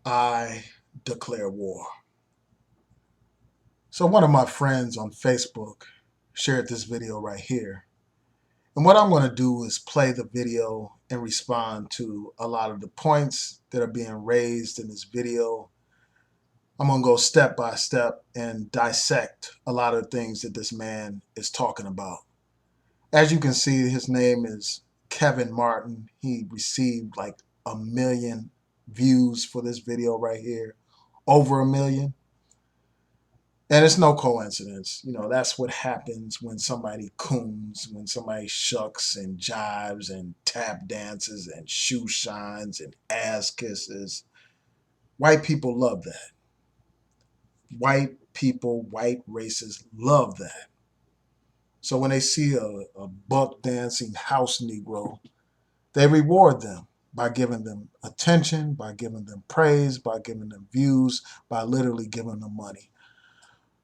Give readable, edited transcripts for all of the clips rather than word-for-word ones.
I declare war. So one of my friends on Facebook shared this video right here. And what I'm going to do is play the video and respond to a lot of the points that are being raised in this video. I'm going to go step by step and dissect a lot of the things that this man is talking about. As you can see, his name is Kevin Martin. He received like 1 million views for this video right here, over 1 million. And it's no coincidence. That's what happens when somebody coons, when somebody shucks and jives and tap dances and shoe shines and ass kisses. White people love that. White people, white races love that. So when they see a buck dancing house Negro, they reward them by giving them attention, by giving them praise, by giving them views, by literally giving them money.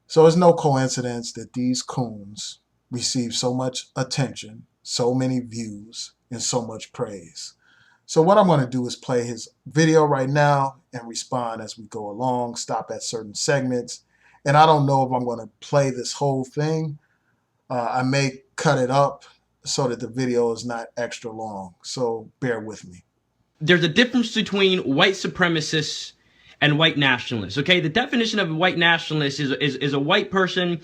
So it's no coincidence that these coons receive so much attention, so many views, and so much praise. So what I'm going to do is play his video right now and respond as we go along, stop at certain segments. And I don't know if I'm going to play this whole thing. I may cut it up so that the video is not extra long. So bear with me. There's a difference between white supremacists and white nationalists. Okay, the definition of a white nationalist is a white person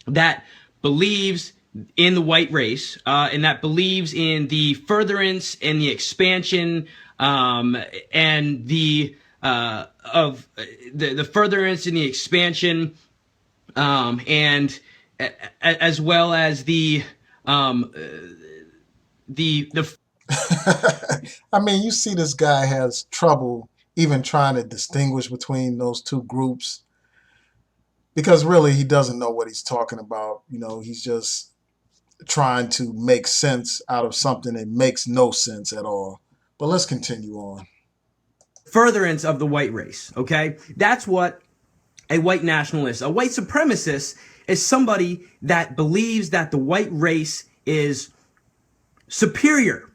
that believes in the white race and that believes in the furtherance and the expansion and the of the furtherance and the expansion and as well as the I mean, you see this guy has trouble even trying to distinguish between those two groups because really he doesn't know what he's talking about. He's just trying to make sense out of something that makes no sense at all. But let's continue on. Furtherance of the white race, okay? That's what a white nationalist, a white supremacist is somebody that believes that the white race is superior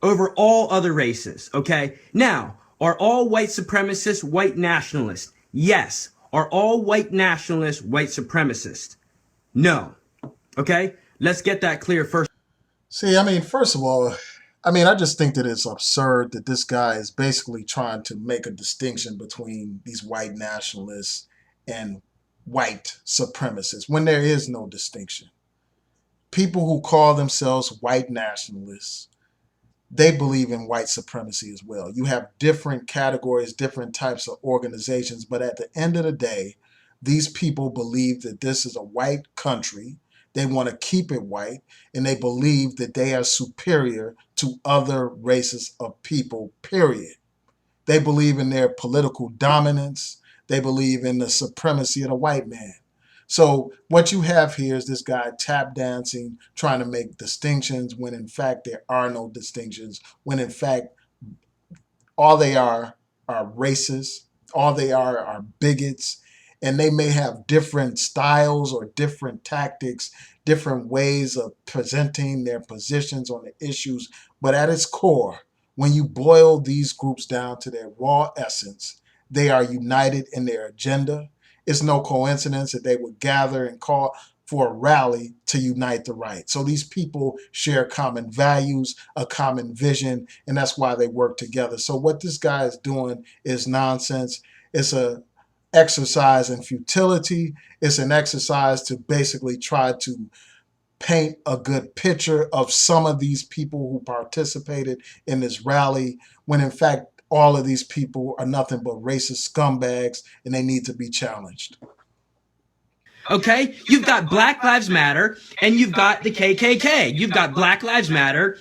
over all other races, okay? Now, are all white supremacists white nationalists? Yes. Are all white nationalists white supremacists? No. Okay? Let's get that clear first. See, first of all, I just think that it's absurd that this guy is basically trying to make a distinction between these white nationalists and white supremacists when there is no distinction. People who call themselves white nationalists, they believe in white supremacy as well. You have different categories, different types of organizations, but at the end of the day, these people believe that this is a white country. They want to keep it white, and they believe that they are superior to other races of people, period. They believe in their political dominance. They believe in the supremacy of the white man. So what you have here is this guy tap dancing, trying to make distinctions when in fact there are no distinctions, when in fact all they are racists, all they are bigots, and they may have different styles or different tactics, different ways of presenting their positions on the issues. But at its core, when you boil these groups down to their raw essence, they are united in their agenda. It's no coincidence that they would gather and call for a rally to unite the right. So these people share common values, a common vision, and that's why they work together. So what this guy is doing is nonsense. It's a exercise in futility. It's an exercise to basically try to paint a good picture of some of these people who participated in this rally, when in fact all of these people are nothing but racist scumbags and they need to be challenged. Okay? You've got Black Lives Matter and you've got the KKK. You've got Black Lives Matter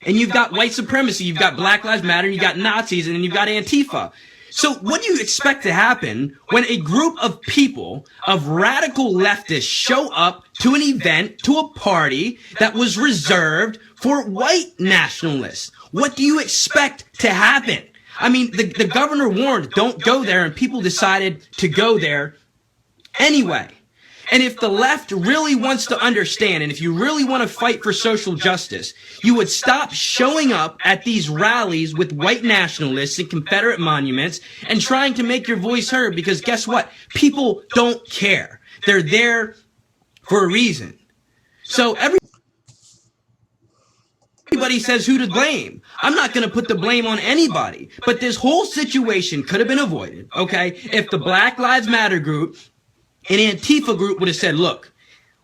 and you've got white supremacy. You've got Black Lives Matter and you've got Nazis and then you've got Antifa. So what do you expect to happen when a group of people, of radical leftists, show up to an event, to a party that was reserved for white nationalists? What do you expect to happen? The governor warned, don't go there, and people decided to go there anyway. And if the left really wants to understand, and if you really want to fight for social justice, you would stop showing up at these rallies with white nationalists and Confederate monuments and trying to make your voice heard, because guess what? People don't care. They're there for a reason. So everybody says who to blame. I'm not going to put the blame on anybody, but this whole situation could have been avoided, okay, if the Black Lives Matter group and Antifa group would have said, look,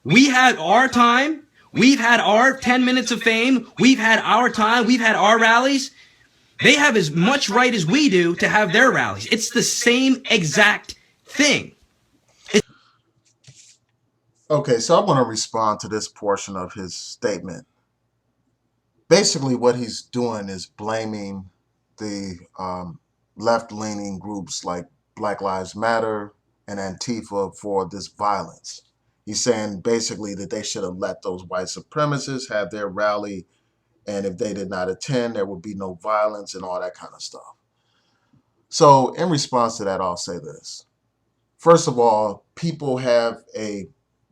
we had our time, we've had our 10 minutes of fame, we've had our time, we've had our rallies. They have as much right as we do to have their rallies. It's the same exact thing. Okay, so I want to respond to this portion of his statement. Basically, what he's doing is blaming the left-leaning groups like Black Lives Matter and Antifa for this violence. He's saying basically that they should have let those white supremacists have their rally, and if they did not attend, there would be no violence and all that kind of stuff. So in response to that, I'll say this. First of all, people have a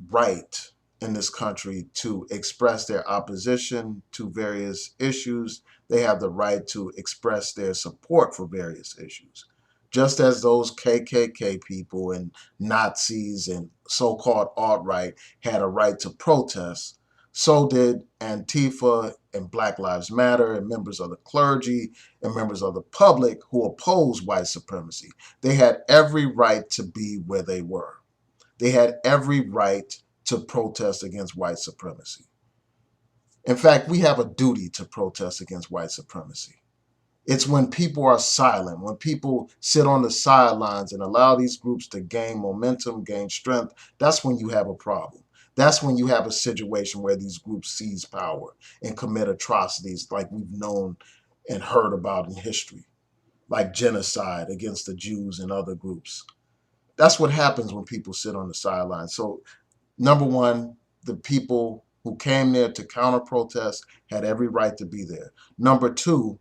right in this country to express their opposition to various issues. They have the right to express their support for various issues. Just as those KKK people and Nazis and so-called alt-right had a right to protest, so did Antifa and Black Lives Matter and members of the clergy and members of the public who oppose white supremacy. They had every right to be where they were. They had every right to protest against white supremacy. In fact, we have a duty to protest against white supremacy. It's when people are silent, when people sit on the sidelines and allow these groups to gain momentum, gain strength, that's when you have a problem. That's when you have a situation where these groups seize power and commit atrocities like we've known and heard about in history, like genocide against the Jews and other groups. That's what happens when people sit on the sidelines. So, number one, the people who came there to counter protest had every right to be there. Number two,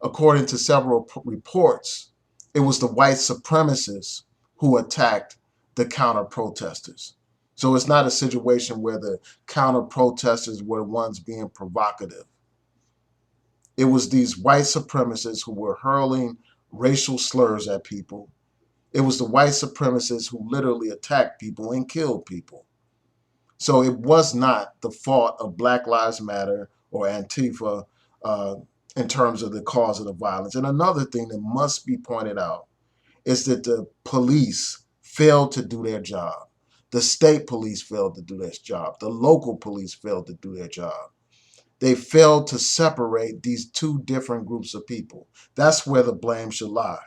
according to several reports, it was the white supremacists who attacked the counter protesters. So it's not a situation where the counter protesters were the ones being provocative. It was these white supremacists who were hurling racial slurs at people. It was the white supremacists who literally attacked people and killed people. So it was not the fault of Black Lives Matter or Antifa in terms of the cause of the violence. And another thing that must be pointed out is that the police failed to do their job. The state police failed to do their job. The local police failed to do their job. They failed to separate these two different groups of people. That's where the blame should lie.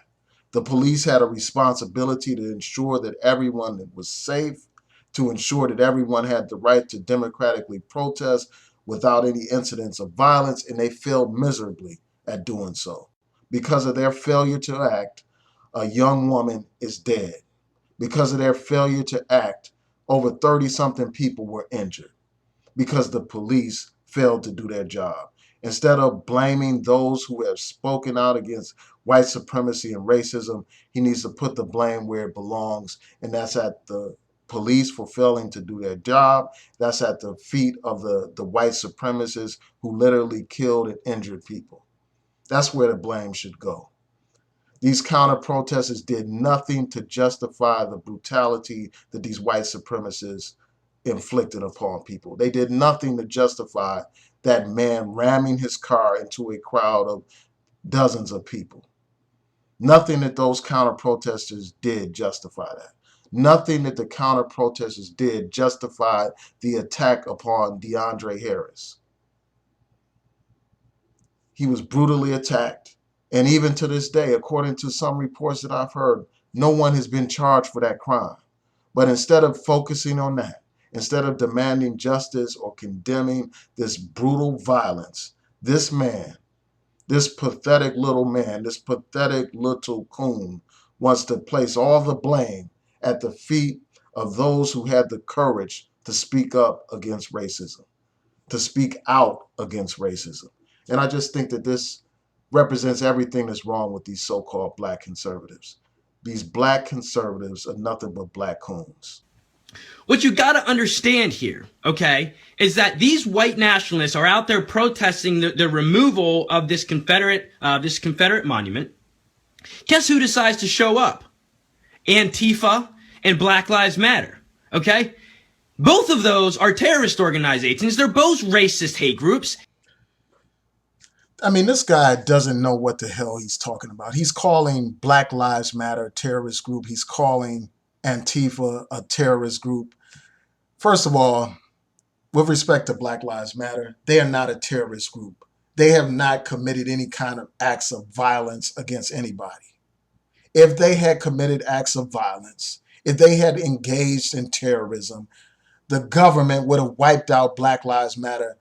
The police had a responsibility to ensure that everyone was safe, to ensure that everyone had the right to democratically protest without any incidents of violence, and they failed miserably at doing so. Because of their failure to act, a young woman is dead. Because of their failure to act, over 30-something people were injured because the police failed to do their job. Instead of blaming those who have spoken out against white supremacy and racism, he needs to put the blame where it belongs, and that's at the police for failing to do their job. That's at the feet of the white supremacists who literally killed and injured people. That's where the blame should go. These counter protesters did nothing to justify the brutality that these white supremacists inflicted upon people. They did nothing to justify that man ramming his car into a crowd of dozens of people. Nothing that those counter protesters did justify that. Nothing that the counter protesters did justified the attack upon DeAndre Harris. He was brutally attacked. And even to this day, according to some reports that I've heard, no one has been charged for that crime. But instead of focusing on that, instead of demanding justice or condemning this brutal violence, this man, this pathetic little man, this pathetic little coon wants to place all the blame at the feet of those who had the courage to speak up against racism, to speak out against racism. And I just think that this represents everything that's wrong with these so-called black conservatives. These black conservatives are nothing but black coons. What you got to understand here, okay, is that these white nationalists are out there protesting the removal of this Confederate monument. Guess who decides to show up? Antifa and Black Lives Matter. Okay? Both of those are terrorist organizations. They're both racist hate groups. I mean, this guy doesn't know what the hell he's talking about. He's calling Black Lives Matter a terrorist group. He's calling Antifa a terrorist group. First of all, with respect to Black Lives Matter, they are not a terrorist group. They have not committed any kind of acts of violence against anybody. If they had committed acts of violence, if they had engaged in terrorism, the government would have wiped out Black Lives Matter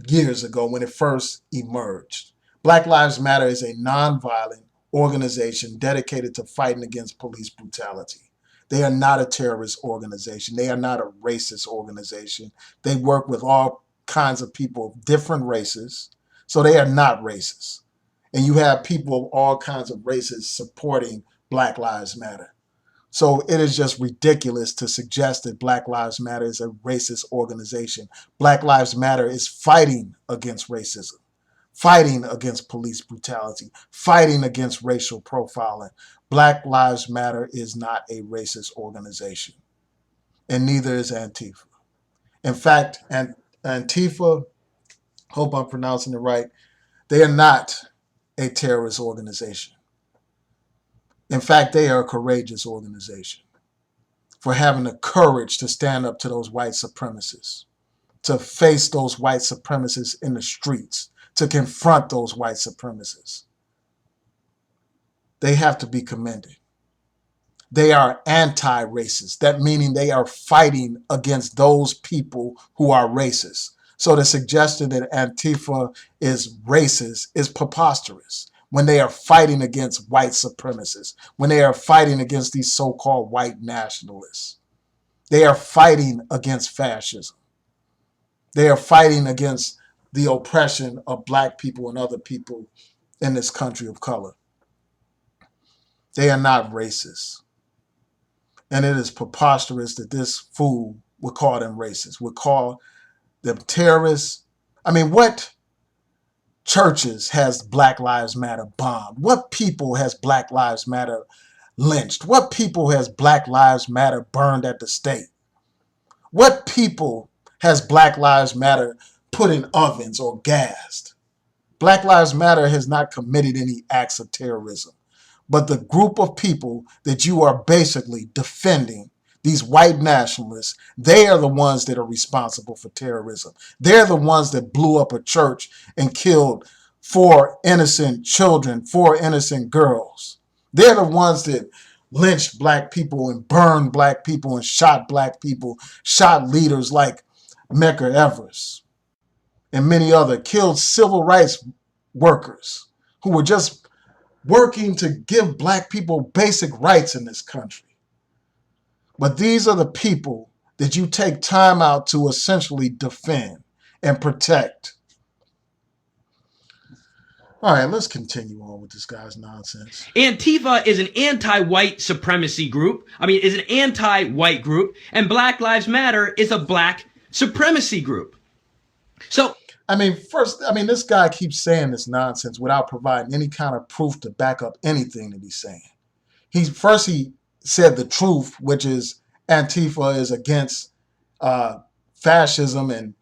years ago when it first emerged. Black Lives Matter is a nonviolent organization dedicated to fighting against police brutality. They are not a terrorist organization. They are not a racist organization. They work with all kinds of people of different races, so they are not racist. And you have people of all kinds of races supporting Black Lives Matter. So it is just ridiculous to suggest that Black Lives Matter is a racist organization. Black Lives Matter is fighting against racism, fighting against police brutality, fighting against racial profiling. Black Lives Matter is not a racist organization, and neither is Antifa. In fact, Antifa, hope I'm pronouncing it right, they are not a terrorist organization. In fact, they are a courageous organization for having the courage to stand up to those white supremacists, to face those white supremacists in the streets, to confront those white supremacists. They have to be commended. They are anti-racist. That meaning they are fighting against those people who are racist. So the suggestion that Antifa is racist is preposterous when they are fighting against white supremacists, when they are fighting against these so-called white nationalists. They are fighting against fascism. They are fighting against the oppression of black people and other people in this country of color. They are not racist. And it is preposterous that this fool would call them racist, would call them terrorists. I mean, what churches has Black Lives Matter bombed? What people has Black Lives Matter lynched? What people has Black Lives Matter burned at the stake? What people has Black Lives Matter put in ovens or gassed? Black Lives Matter has not committed any acts of terrorism. But the group of people that you are basically defending, these white nationalists, they are the ones that are responsible for terrorism. They're the ones that blew up a church and killed 4 innocent children, 4 innocent girls. They're the ones that lynched black people and burned black people and shot black people, shot leaders like Medgar Evers and many other, killed civil rights workers who were just working to give black people basic rights in this country. But these are the people that you take time out to essentially defend and protect. All right, let's continue on with this guy's nonsense. Antifa is an anti-white supremacy group. Is an anti-white group, and Black Lives Matter is a black supremacy group. So, this guy keeps saying this nonsense without providing any kind of proof to back up anything that he's saying. He said the truth, which is Antifa is against fascism and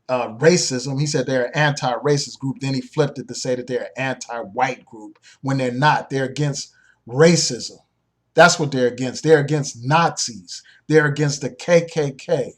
racism. He said they're an anti-racist group. Then he flipped it to say that they're an anti-white group when they're not. They're against racism. That's what they're against. They're against Nazis. They're against the KKK.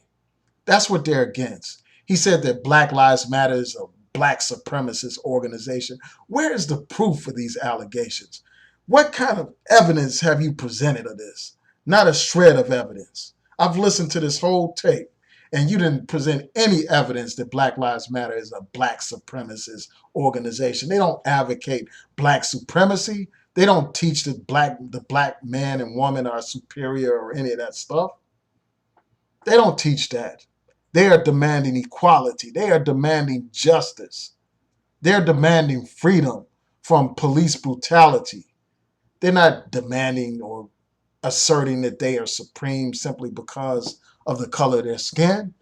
That's what they're against. He said that Black Lives Matter is a black supremacist organization. Where is the proof for these allegations? What kind of evidence have you presented of this? Not a shred of evidence. I've listened to this whole tape, and you didn't present any evidence that Black Lives Matter is a black supremacist organization. They don't advocate black supremacy. They don't teach that the black man and woman are superior or any of that stuff. They don't teach that. They are demanding equality. They are demanding justice. They're demanding freedom from police brutality. They're not demanding or asserting that they are supreme simply because of the color of their skin.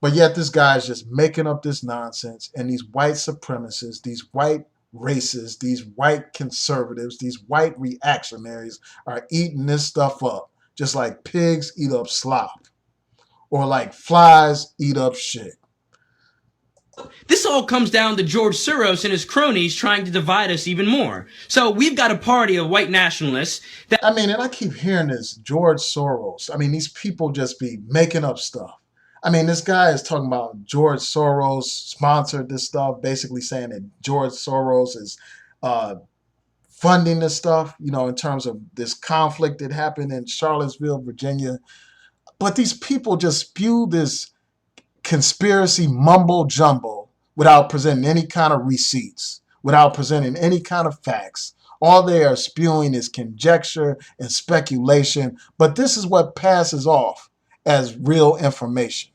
But yet this guy is just making up this nonsense, and these white supremacists, these white racists, these white conservatives, these white reactionaries are eating this stuff up, just like pigs eat up slop, or like flies eat up shit. This all comes down to George Soros and his cronies trying to divide us even more. So we've got a party of white nationalists that... I mean, and I keep hearing this, George Soros. I mean, these people just be making up stuff. I mean, this guy is talking about George Soros sponsored this stuff, basically saying that George Soros is funding this stuff, you know, in terms of this conflict that happened in Charlottesville, Virginia. But these people just spew this conspiracy mumbo jumbo without presenting any kind of receipts, without presenting any kind of facts. All they are spewing is conjecture and speculation, but this is what passes off as real information.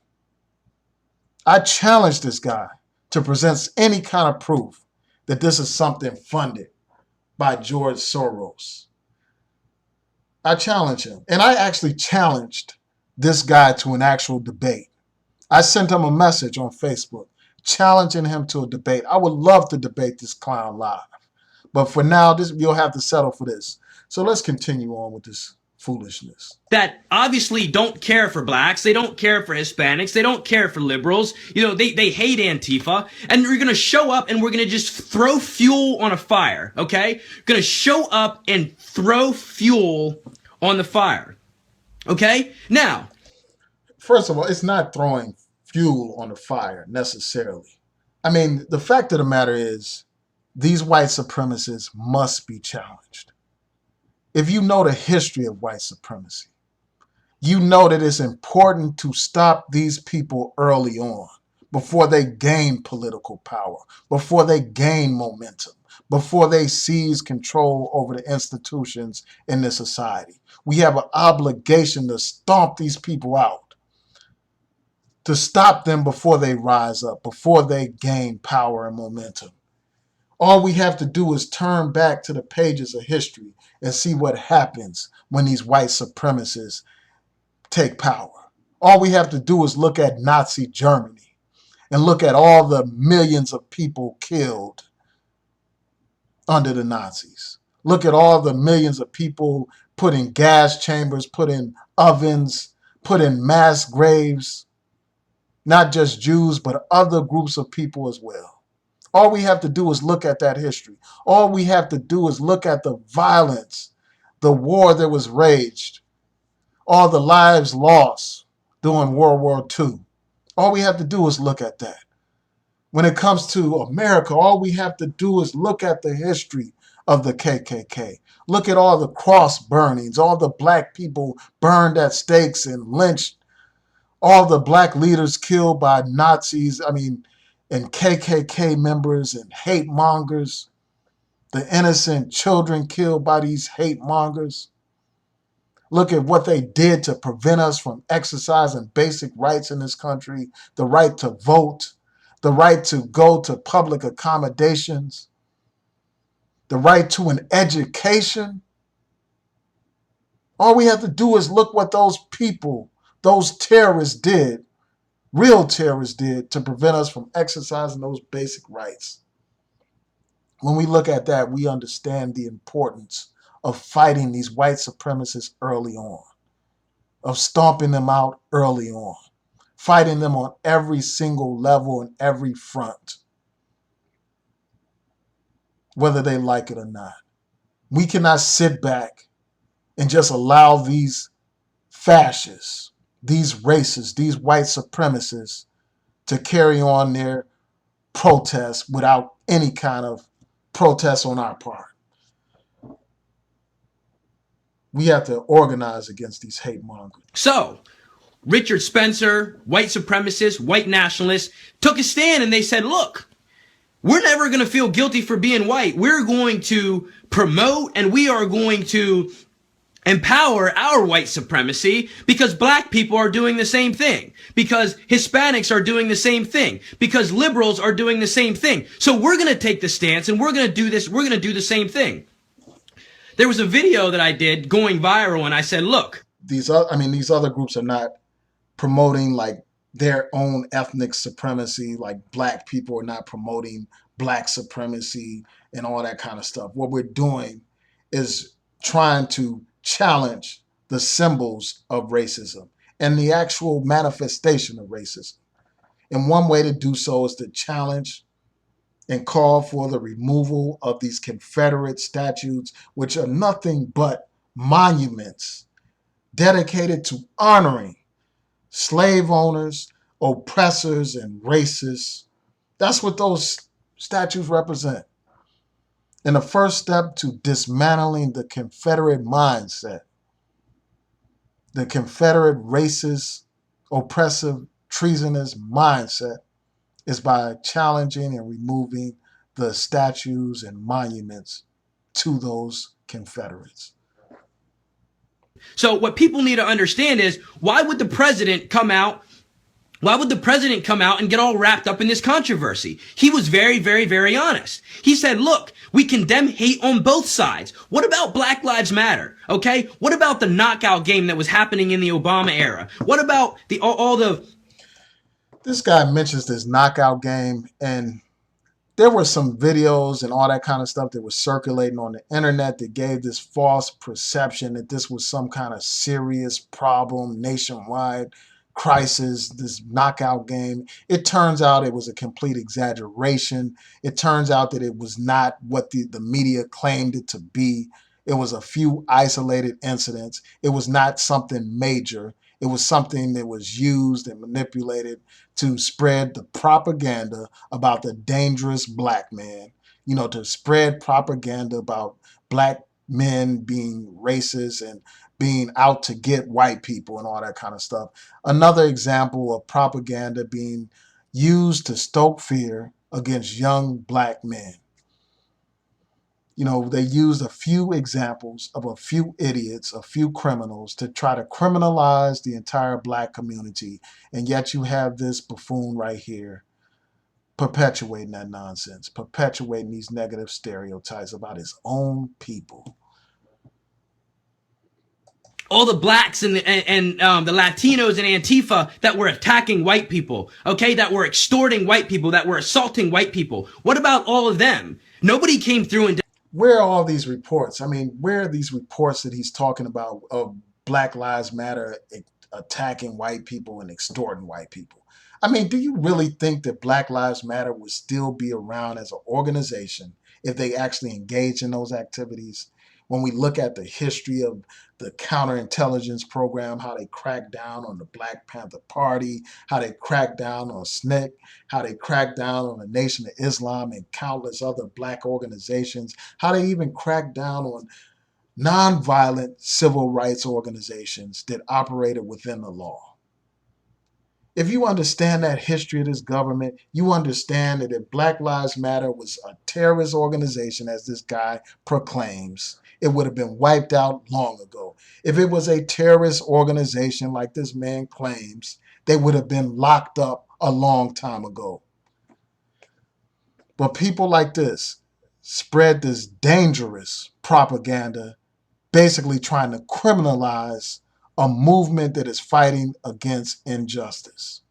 I challenge this guy to present any kind of proof that this is something funded by George Soros. I challenge him. And I actually challenged this guy to an actual debate. I sent him a message on Facebook challenging him to a debate. I would love to debate this clown live. But for now, you'll have to settle for this. So let's continue on with this foolishness. That obviously don't care for blacks, they don't care for Hispanics, they don't care for liberals, you know, they hate Antifa, and we're gonna show up and we're gonna just throw fuel on a fire, okay? Gonna show up and throw fuel on the fire, okay? Now, first of all, it's not throwing fuel on the fire necessarily. I mean, the fact of the matter is, these white supremacists must be challenged. If you know the history of white supremacy, you know that it's important to stop these people early on, before they gain political power, before they gain momentum, before they seize control over the institutions in this society. We have an obligation to stomp these people out, to stop them before they rise up, before they gain power and momentum. All we have to do is turn back to the pages of history and see what happens when these white supremacists take power. All we have to do is look at Nazi Germany and look at all the millions of people killed under the Nazis. Look at all the millions of people put in gas chambers, put in ovens, put in mass graves. Not just Jews, but other groups of people as well. All we have to do is look at that history. All we have to do is look at the violence, the war that was waged, all the lives lost during World War II. All we have to do is look at that. When it comes to America, all we have to do is look at the history of the KKK. Look at all the cross burnings, all the black people burned at stakes and lynched, all the black leaders killed by Nazis, and KKK members and hate mongers, the innocent children killed by these hate mongers. Look at what they did to prevent us from exercising basic rights in this country, the right to vote, the right to go to public accommodations, the right to an education. All we have to do is look what those people, those terrorists did, real terrorists did, to prevent us from exercising those basic rights. When we look at that, we understand the importance of fighting these white supremacists early on, of stomping them out early on, fighting them on every single level and every front, whether they like it or not. We cannot sit back and just allow these fascists, these racists, these white supremacists to carry on their protests without any kind of protest on our part. We have to organize against these hate mongers. So, Richard Spencer, white supremacists, white nationalists, took a stand and they said, look, we're never going to feel guilty for being white. We're going to promote and we are going to empower our white supremacy because black people are doing the same thing, because Hispanics are doing the same thing, because liberals are doing the same thing. So we're going to take the stance and we're going to do this. We're going to do the same thing. There was a video that I did going viral, and I said, look, these other, I mean, these other groups are not promoting like their own ethnic supremacy. Like black people are not promoting black supremacy and all that kind of stuff. What we're doing is trying to challenge the symbols of racism and the actual manifestation of racism. And one way to do so is to challenge and call for the removal of these Confederate statues, which are nothing but monuments dedicated to honoring slave owners, oppressors, and racists. That's what those statues represent. And the first step to dismantling the Confederate mindset, the Confederate racist, oppressive, treasonous mindset, is by challenging and removing the statues and monuments to those Confederates. so what people need to understand is, why would the president come out? Why would the president come out and get all wrapped up in this controversy? He was very, very, very honest. He said, look, we condemn hate on both sides. What about Black Lives Matter? Okay? What about the knockout game that was happening in the Obama era? What about all the... This guy mentions this knockout game, and there were some videos and all that kind of stuff that was circulating on the internet that gave this false perception that this was some kind of serious problem, nationwide crisis, this knockout game. It turns out it was a complete exaggeration. It turns out that it was not what the media claimed it to be. It was a few isolated incidents. It was not something major. It was something that was used and manipulated to spread the propaganda about the dangerous black man, to spread propaganda about black men being racist and being out to get white people and all that kind of stuff. Another example of propaganda being used to stoke fear against young black men. They used a few examples of a few idiots, a few criminals to try to criminalize the entire black community. And yet you have this buffoon right here perpetuating that nonsense, perpetuating these negative stereotypes about his own people. all the blacks and the Latinos and Antifa that were attacking white people, okay, that were extorting white people, that were assaulting white people. What about all of them? Nobody came through and... Where are all these reports? I mean, where are these reports that he's talking about of Black Lives Matter attacking white people and extorting white people? I mean, do you really think that Black Lives Matter would still be around as an organization if they actually engage in those activities? When we look at the history of the counterintelligence program, how they cracked down on the Black Panther Party, how they cracked down on SNCC, how they cracked down on the Nation of Islam and countless other black organizations, how they even cracked down on nonviolent civil rights organizations that operated within the law. If you understand that history of this government, you understand that if Black Lives Matter was a terrorist organization, as this guy proclaims, it would have been wiped out long ago. If it was a terrorist organization like this man claims, they would have been locked up a long time ago. But people like this spread this dangerous propaganda, basically trying to criminalize a movement that is fighting against injustice.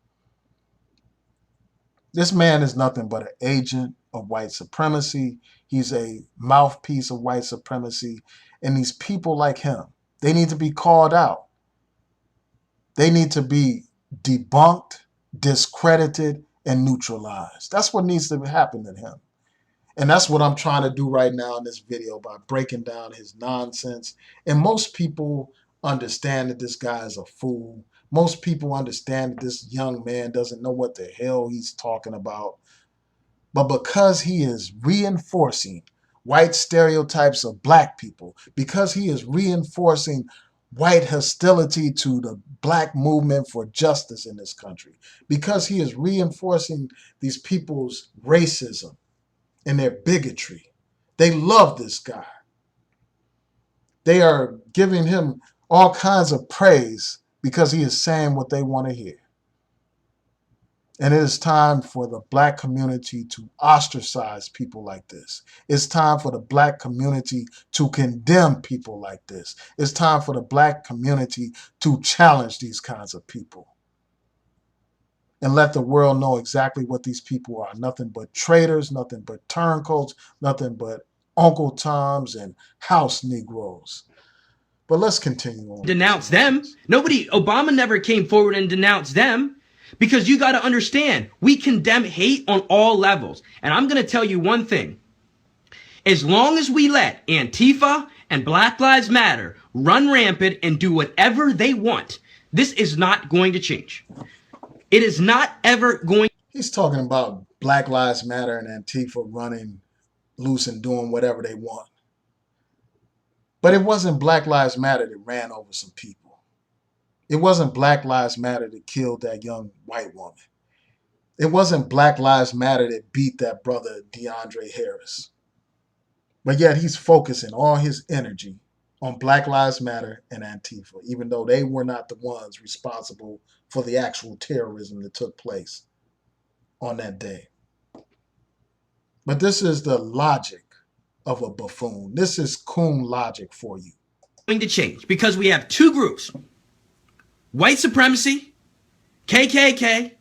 This man is nothing but an agent of white supremacy. He's a mouthpiece of white supremacy. And these people like him, they need to be called out. They need to be debunked, discredited, and neutralized. That's what needs to happen to him. And that's what I'm trying to do right now in this video by breaking down his nonsense. And most people understand that this guy is a fool. Most people understand that this young man doesn't know what the hell he's talking about. But because he is reinforcing white stereotypes of black people, because he is reinforcing white hostility to the black movement for justice in this country, because he is reinforcing these people's racism and their bigotry, they love this guy. They are giving him all kinds of praise because he is saying what they want to hear. And it is time for the black community to ostracize people like this. It's time for the black community to condemn people like this. It's time for the black community to challenge these kinds of people and let the world know exactly what these people are. Nothing but traitors, nothing but turncoats, nothing but Uncle Toms and house Negroes. But let's continue on with this denounce them. nonsense. Obama never came forward and denounced them, because you got to understand, we condemn hate on all levels. And I'm going to tell you one thing. As long as we let Antifa and Black Lives Matter run rampant and do whatever they want, this is not going to change. It is not ever going. He's talking about Black Lives Matter and Antifa running loose and doing whatever they want. But it wasn't Black Lives Matter that ran over some people. It wasn't Black Lives Matter that killed that young white woman. It wasn't Black Lives Matter that beat that brother DeAndre Harris. But yet he's focusing all his energy on Black Lives Matter and Antifa, even though they were not the ones responsible for the actual terrorism that took place on that day. But this is the logic of a buffoon. This is coon logic for you. Going to change because we have two groups: white supremacy, KKK,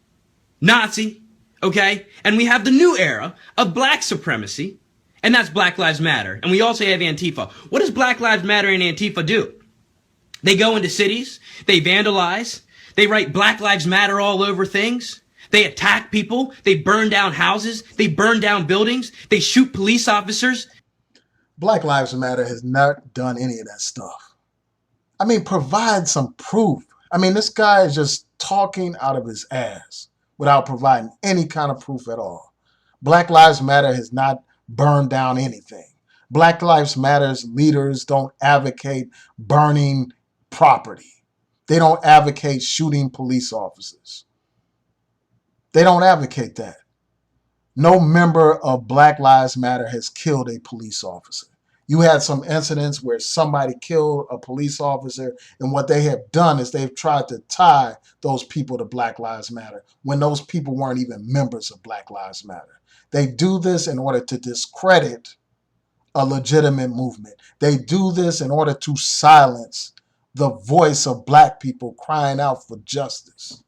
Nazi, okay? And we have the new era of black supremacy, and that's Black Lives Matter. And we also have Antifa. What does Black Lives Matter and Antifa do? They go into cities, they vandalize, they write Black Lives Matter all over things, they attack people, they burn down houses, they burn down buildings, they shoot police officers. Black Lives Matter has not done any of that stuff. I mean, provide some proof. I mean, this guy is just talking out of his ass without providing any kind of proof at all. Black Lives Matter has not burned down anything. Black Lives Matter's leaders don't advocate burning property. They don't advocate shooting police officers. They don't advocate that. No member of Black Lives Matter has killed a police officer. You had some incidents where somebody killed a police officer, and what they have done is they've tried to tie those people to Black Lives Matter when those people weren't even members of Black Lives Matter. They do this in order to discredit a legitimate movement. They do this in order to silence the voice of black people crying out for justice.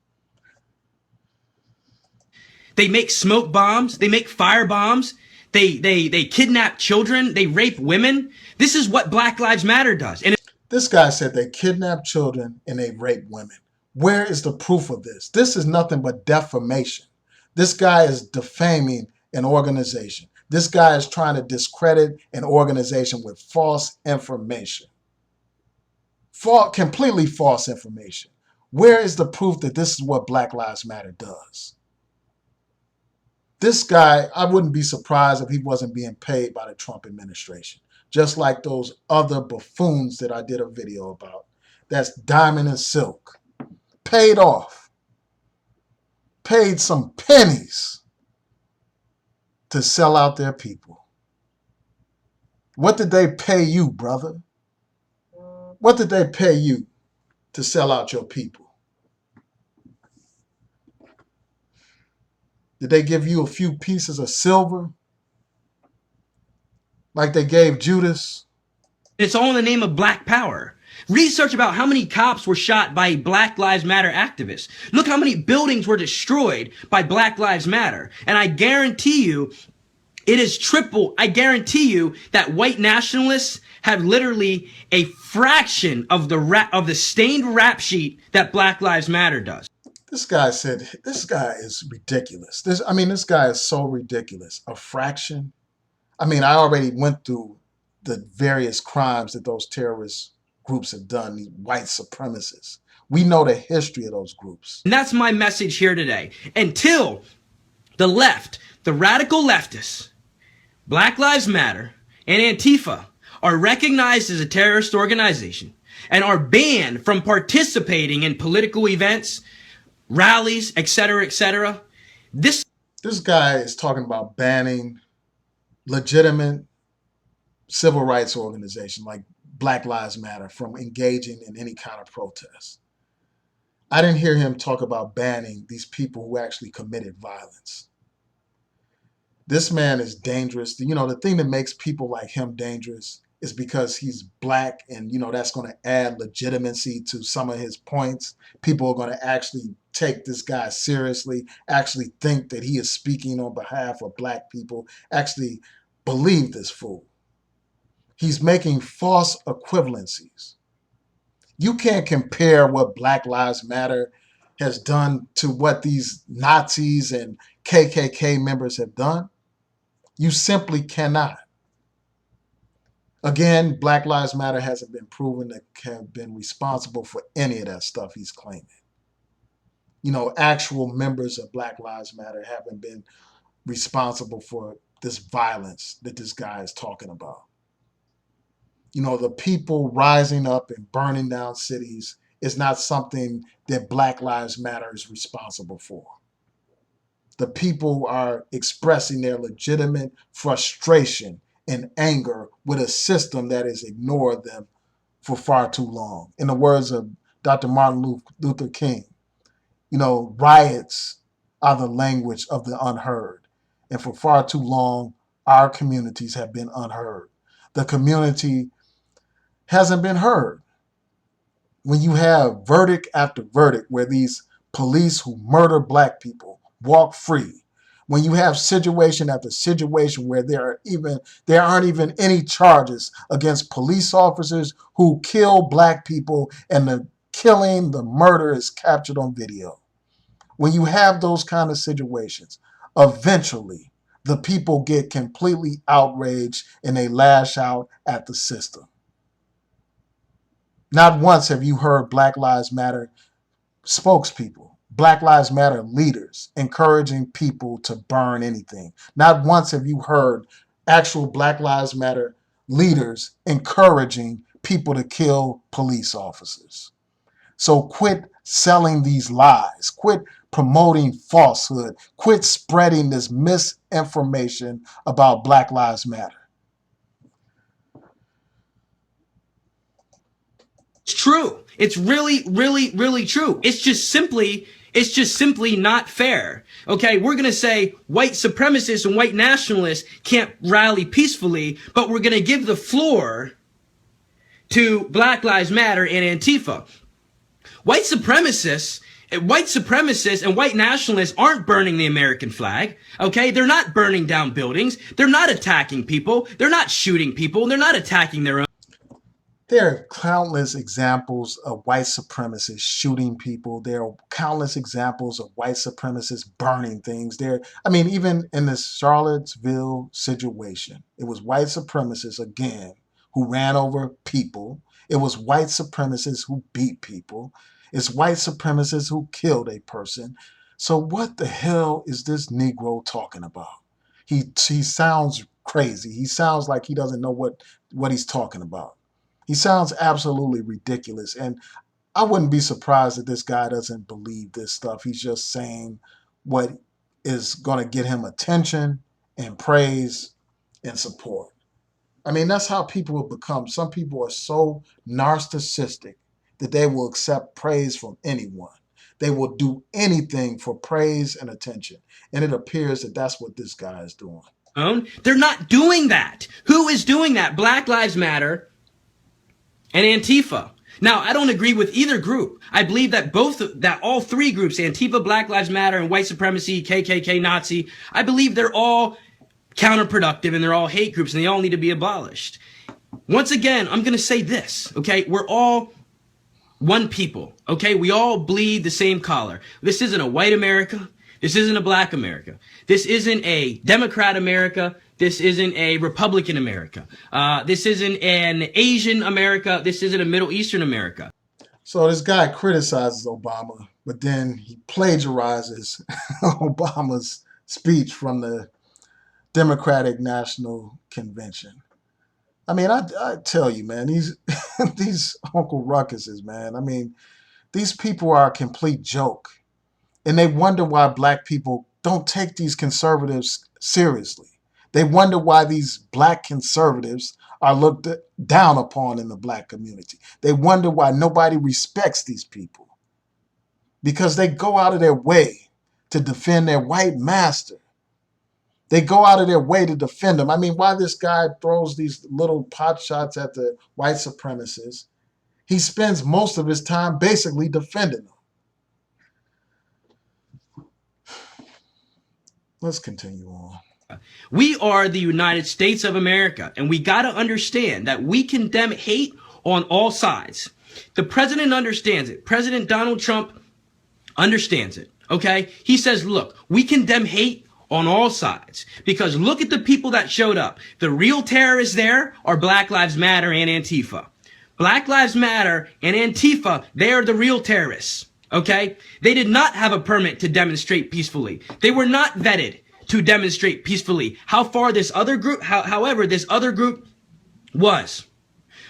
They make smoke bombs, they make fire bombs, they kidnap children, they rape women. This is what Black Lives Matter does. And this guy said they kidnap children and they rape women. Where is the proof of this? This is nothing but defamation. This guy is defaming an organization. This guy is trying to discredit an organization with false information. Completely false information. Where is the proof that this is what Black Lives Matter does? This guy, I wouldn't be surprised if he wasn't being paid by the Trump administration, just like those other buffoons that I did a video about. That's Diamond and Silk. Paid off. Paid some pennies to sell out their people. What did they pay you, brother? What did they pay you to sell out your people? Did they give you a few pieces of silver like they gave Judas? it's all in the name of black power. Research about how many cops were shot by Black Lives Matter activists. Look how many buildings were destroyed by Black Lives Matter. And I guarantee you, it is triple. I guarantee you that white nationalists have literally a fraction of the stained rap sheet that Black Lives Matter does. This guy said, this guy is ridiculous. This guy is so ridiculous. A fraction? I mean, I already went through the various crimes that those terrorist groups have done, these white supremacists. We know the history of those groups. And that's my message here today. Until the left, the radical leftists, Black Lives Matter, and Antifa are recognized as a terrorist organization and are banned from participating in political events, rallies, etc., this guy is talking about banning legitimate civil rights organizations like Black Lives Matter from engaging in any kind of protest. I didn't hear him talk about banning these people who actually committed violence. This man is dangerous. You know, the thing that makes people like him dangerous is because he's black, and you know that's going to add legitimacy to some of his points. People are going to actually take this guy seriously, actually think that he is speaking on behalf of black people, actually believe this fool. He's making false equivalencies. You can't compare what Black Lives Matter has done to what these Nazis and KKK members have done. You simply cannot. Again, Black Lives Matter hasn't been proven to have been responsible for any of that stuff he's claiming. You know, actual members of Black Lives Matter haven't been responsible for this violence that this guy is talking about. You know, the people rising up and burning down cities is not something that Black Lives Matter is responsible for. The people are expressing their legitimate frustration and anger with a system that has ignored them for far too long. In the words of Dr. Martin Luther King, you know, riots are the language of the unheard. And for far too long, our communities have been unheard. The community hasn't been heard. When you have verdict after verdict where these police who murder black people walk free, when you have situation after situation where there aren't even any charges against police officers who kill black people, and the murder is captured on video. When you have those kind of situations, eventually the people get completely outraged and they lash out at the system. Not once have you heard Black Lives Matter spokespeople, Black Lives Matter leaders encouraging people to burn anything. Not once have you heard actual Black Lives Matter leaders encouraging people to kill police officers. So quit selling these lies. Quit promoting falsehood. Quit spreading this misinformation about Black Lives Matter. It's true. It's really, really, really true. It's just simply not fair. Okay, we're gonna say white supremacists and white nationalists can't rally peacefully, but we're gonna give the floor to Black Lives Matter and Antifa. White supremacists and white nationalists aren't burning the American flag. Okay, they're not burning down buildings. They're not attacking people. They're not shooting people. They're not attacking their own. There are countless examples of white supremacists shooting people. There are countless examples of white supremacists burning things. I mean, even in the Charlottesville situation, it was white supremacists again who ran over people. It was white supremacists who beat people. It's white supremacists who killed a person. So what the hell is this Negro talking about? He sounds crazy. He sounds like he doesn't know what he's talking about. He sounds absolutely ridiculous. And I wouldn't be surprised if this guy doesn't believe this stuff. He's just saying what is going to get him attention and praise and support. I mean, that's how people have become. Some people are so narcissistic that they will accept praise from anyone. They will do anything for praise and attention. And it appears that that's what this guy is doing. They're not doing that. Who is doing that? Black Lives Matter and Antifa. Now, I don't agree with either group. I believe that all three groups, Antifa, Black Lives Matter, and white supremacy, KKK, Nazi, I believe they're all counterproductive and they're all hate groups and they all need to be abolished. Once again, I'm going to say this, okay? We're all one people, okay? We all bleed the same color. This isn't a white America. This isn't a black America. This isn't a Democrat America. This isn't a Republican America. This isn't an Asian America. This isn't a Middle Eastern America. So this guy criticizes Obama, but then he plagiarizes Obama's speech from the Democratic National Convention. I mean, I tell you, man, these Uncle Ruckuses, man. I mean, these people are a complete joke, and they wonder why black people don't take these conservatives seriously. They wonder why these black conservatives are looked down upon in the black community. They wonder why nobody respects these people. because they go out of their way to defend their white master. They go out of their way to defend them. I mean, why this guy throws these little pot shots at the white supremacists, he spends most of his time basically defending them. Let's continue on. We are the United States of America, and we got to understand that we condemn hate on all sides. The president understands it. President Donald Trump understands it, okay? He says, look, we condemn hate on all sides because look at the people that showed up. The real terrorists there are Black Lives Matter and Antifa. Black Lives Matter and Antifa, they are the real terrorists, okay? They did not have a permit to demonstrate peacefully. They were not vetted to demonstrate peacefully. How far this other group, however, this other group was.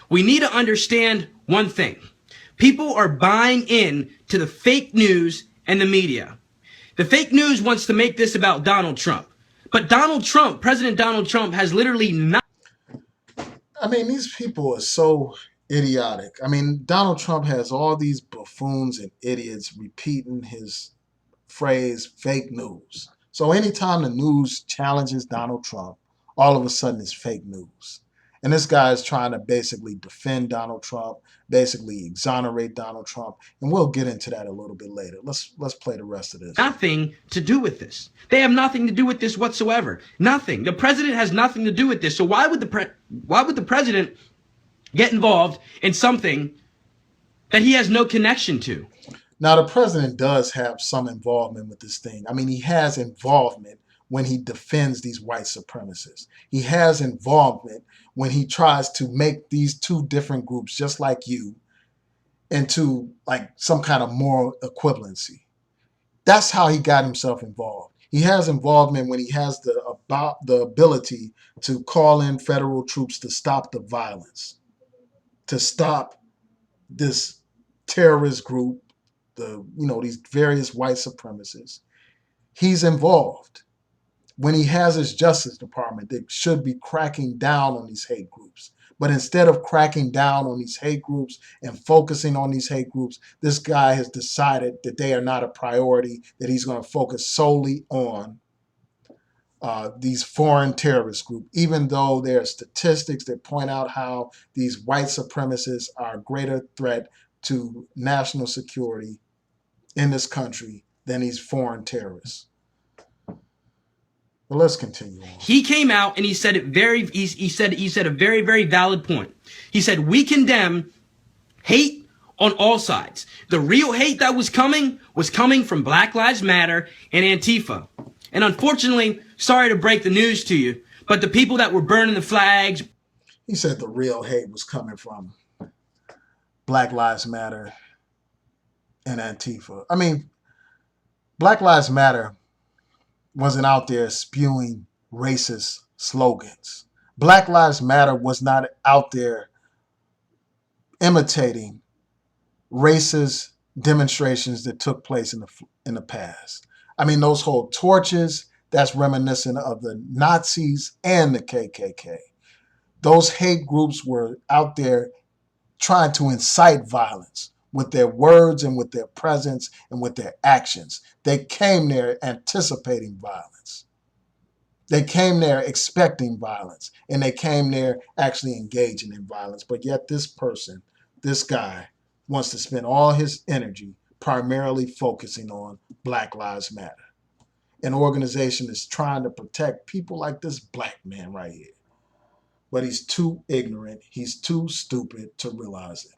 We need to understand one thing. People are buying in to the fake news and the media. The fake news wants to make this about Donald Trump. But Donald Trump, President Donald Trump, has literally not. I mean, these people are so idiotic. I mean, Donald Trump has all these buffoons and idiots repeating his phrase, fake news. So anytime the news challenges Donald Trump, all of a sudden it's fake news. And this guy is trying to basically defend Donald Trump, basically exonerate Donald Trump. And we'll get into that a little bit later. Let's play the rest of this. Nothing to do with this. They have nothing to do with this whatsoever. Nothing. The president has nothing to do with this. So why would the president get involved in something that he has no connection to? Now, the president does have some involvement with this thing. I mean, he has involvement when he defends these white supremacists. He has involvement when he tries to make these two different groups, just like you, into like some kind of moral equivalency. That's how he got himself involved. He has involvement when he has the ability to call in federal troops to stop the violence, to stop this terrorist group, these various white supremacists. He's involved. When he has his Justice Department that should be cracking down on these hate groups. But instead of cracking down on these hate groups and focusing on these hate groups, this guy has decided that they are not a priority, that he's going to focus solely on these foreign terrorist groups, even though there are statistics that point out how these white supremacists are a greater threat to national security in this country than these foreign terrorists. Well, let's continue on. He came out and he said he said a very, very valid point. He said, we condemn hate on all sides. The real hate that was coming from Black Lives Matter and Antifa. And unfortunately, sorry to break the news to you, but the people that were burning the flags. He said the real hate was coming from Black Lives Matter and Antifa. I mean, Black Lives Matter wasn't out there spewing racist slogans. Black Lives Matter was not out there imitating racist demonstrations that took place in the past. I mean, those whole torches, that's reminiscent of the Nazis and the KKK. Those hate groups were out there trying to incite violence with their words and with their presence and with their actions. They came there anticipating violence. They came there expecting violence, and they came there actually engaging in violence. But yet this guy, wants to spend all his energy primarily focusing on Black Lives Matter. An organization that's trying to protect people like this black man right here. But he's too ignorant. He's too stupid to realize it.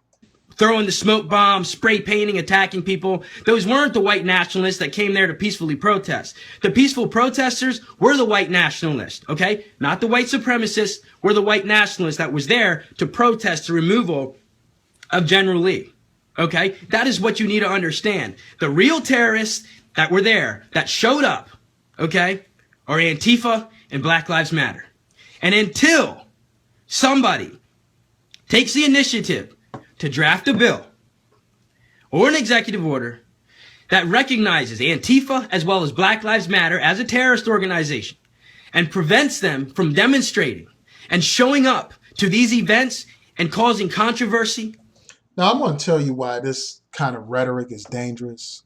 Throwing the smoke bombs, spray painting, attacking people. Those weren't the white nationalists that came there to peacefully protest. The peaceful protesters were the white nationalists, okay? Not the white supremacists, were the white nationalists that was there to protest the removal of General Lee, okay? That is what you need to understand. The real terrorists that were there, that showed up, okay, are Antifa and Black Lives Matter. And until somebody takes the initiative to draft a bill or an executive order that recognizes Antifa as well as Black Lives Matter as a terrorist organization and prevents them from demonstrating and showing up to these events and causing controversy. Now, I'm going to tell you why this kind of rhetoric is dangerous.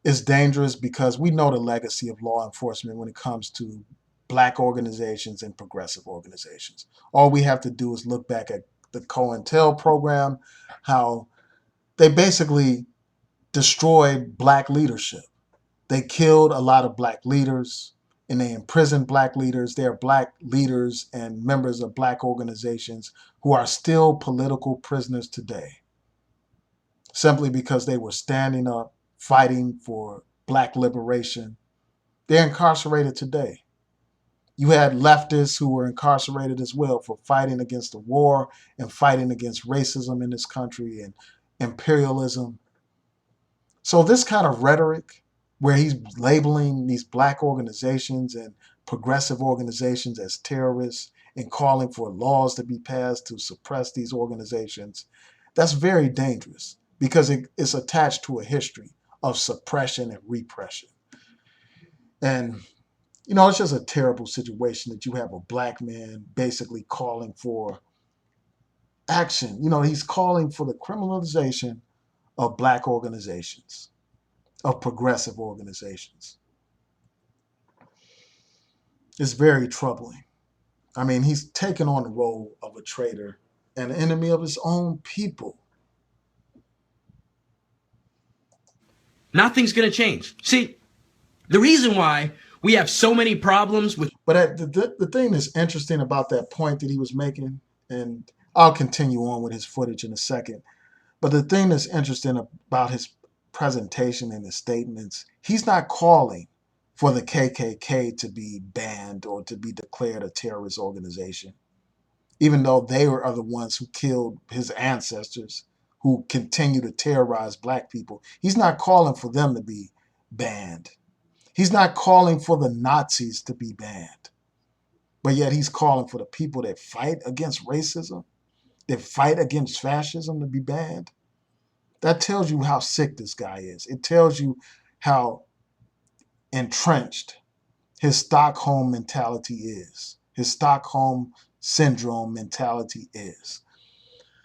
It's dangerous because we know the legacy of law enforcement when it comes to black organizations and progressive organizations. All we have to do is look back at the COINTEL program, how they basically destroyed black leadership. They killed a lot of black leaders and they imprisoned black leaders. There are black leaders and members of black organizations who are still political prisoners today simply because they were standing up, fighting for black liberation. They're incarcerated today. You had leftists who were incarcerated as well for fighting against the war and fighting against racism in this country and imperialism. So, this kind of rhetoric where he's labeling these black organizations and progressive organizations as terrorists and calling for laws to be passed to suppress these organizations, that's very dangerous because it's attached to a history of suppression and repression. And, it's just a terrible situation that you have a black man basically calling for action. He's calling for the criminalization of black organizations, of progressive organizations. It's very troubling. I mean, he's taken on the role of a traitor and an enemy of his own people. Nothing's going to change. See, the reason why we have so many problems with. But the thing that's interesting about that point that he was making, and I'll continue on with his footage in a second, but the thing that's interesting about his presentation and his statements, he's not calling for the KKK to be banned or to be declared a terrorist organization, even though they are the ones who killed his ancestors, who continue to terrorize black people. He's not calling for them to be banned. He's not calling for the Nazis to be banned. But yet he's calling for the people that fight against racism, that fight against fascism to be banned. That tells you how sick this guy is. It tells you how entrenched his Stockholm mentality is. His Stockholm syndrome mentality is.